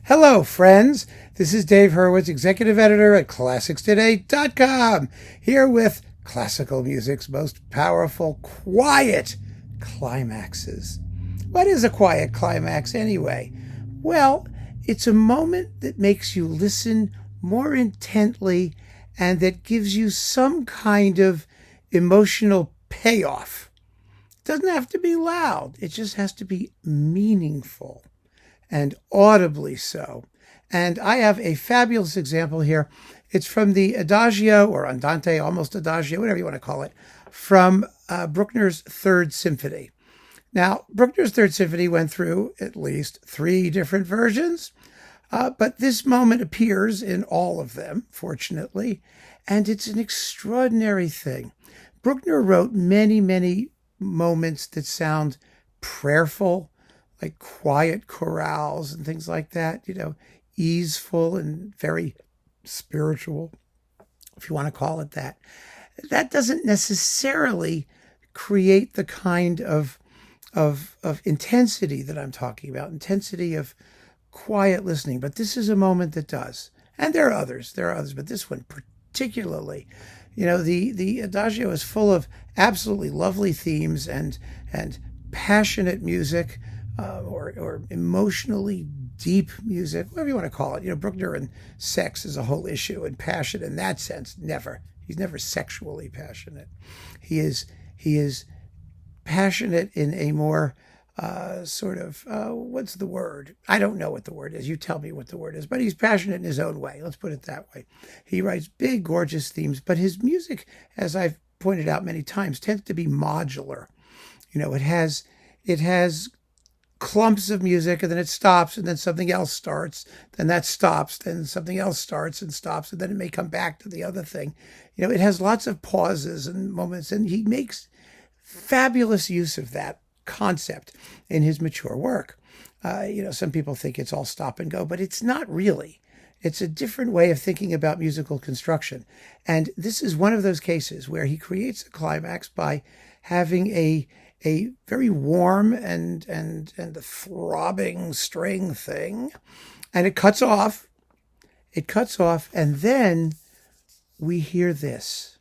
Hello, friends. This is Dave Hurwitz, executive editor at ClassicsToday.com, here with classical music's most powerful, quiet climaxes. What is a quiet climax, anyway? Well, it's a moment that makes you listen more intently and that gives you some kind of emotional payoff. It doesn't have to be loud, it just has to be meaningful. And audibly so. And I have a fabulous example here. It's from the Adagio, or Andante, almost Adagio, whatever you want to call it, from Bruckner's Third Symphony. Now, Bruckner's Third Symphony went through at least 3 different versions, but this moment appears in all of them, fortunately, and it's an extraordinary thing. Bruckner wrote many, many moments that sound prayerful, like quiet chorales and things like that, easeful and very spiritual, if you want to call it that. That doesn't necessarily create the kind of intensity that I'm talking about, intensity of quiet listening. But this is a moment that does. And there are others, but this one particularly. The Adagio is full of absolutely lovely themes and passionate music, or emotionally deep music, whatever you want to call it. Bruckner and sex is a whole issue, and passion in that sense, never. He's never sexually passionate. He is passionate in a more what's the word? I don't know what the word is. You tell me what the word is. But he's passionate in his own way. Let's put it that way. He writes big, gorgeous themes, but his music, as I've pointed out many times, tends to be modular. It has clumps of music, and then it stops, and then something else starts, then that stops, then something else starts and stops, and then it may come back to the other thing. It has lots of pauses and moments, and he makes fabulous use of that concept in his mature work. Some people think it's all stop and go, but it's not really. It's a different way of thinking about musical construction. And this is one of those cases where he creates a climax by having a very warm and a throbbing string thing, and it cuts off, and then we hear this.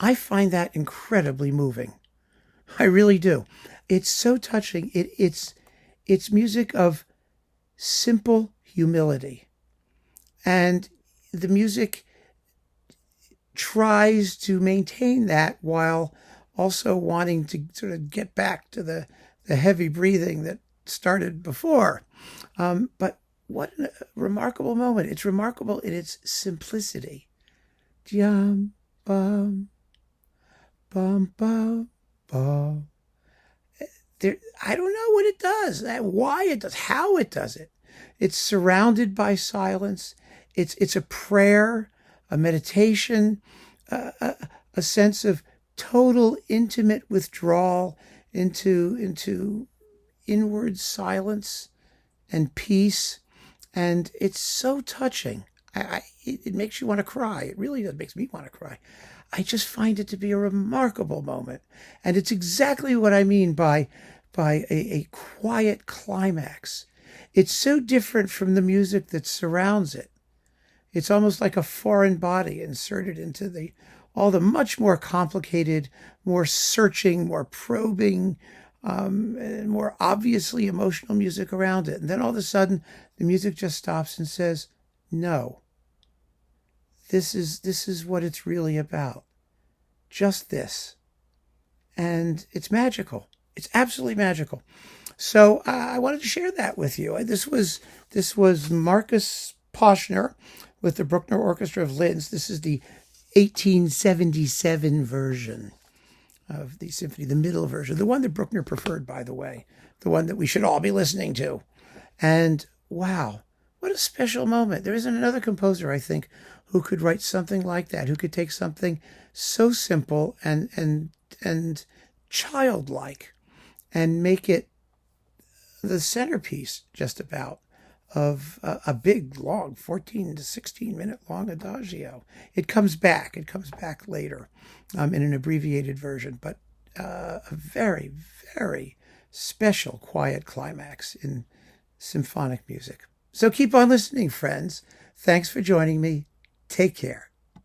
I find that incredibly moving. I really do. It's so touching. It's music of simple humility. And the music tries to maintain that while also wanting to sort of get back to the heavy breathing that started before. But what a remarkable moment. It's remarkable in its simplicity. Jam, bum, bum, bum, bum. I don't know what it does, why it does, how it does it, It's surrounded by silence. It's a prayer, a meditation, a sense of total intimate withdrawal into inward silence and peace. And it's so touching. It makes you want to cry. It really does. It makes me want to cry. I just find it to be a remarkable moment. And it's exactly what I mean by a quiet climax. It's so different from the music that surrounds it. It's almost like a foreign body inserted into all the much more complicated, more searching, more probing, and more obviously emotional music around it. And then all of a sudden, the music just stops and says, no, this is what it's really about. Just this. And it's magical. It's absolutely magical. So I wanted to share that with you. This was Marcus Poschner with the Bruckner Orchestra of Linz. This is the 1877 version of the symphony, the middle version, the one that Bruckner preferred, by the way, the one that we should all be listening to. And wow, what a special moment. There isn't another composer, I think, who could write something like that, who could take something so simple and childlike and make it the centerpiece, just about, of a big, long, 14 to 16 minute long Adagio. It comes back later in an abbreviated version, but a very, very special quiet climax in symphonic music. So keep on listening, friends. Thanks for joining me. Take care.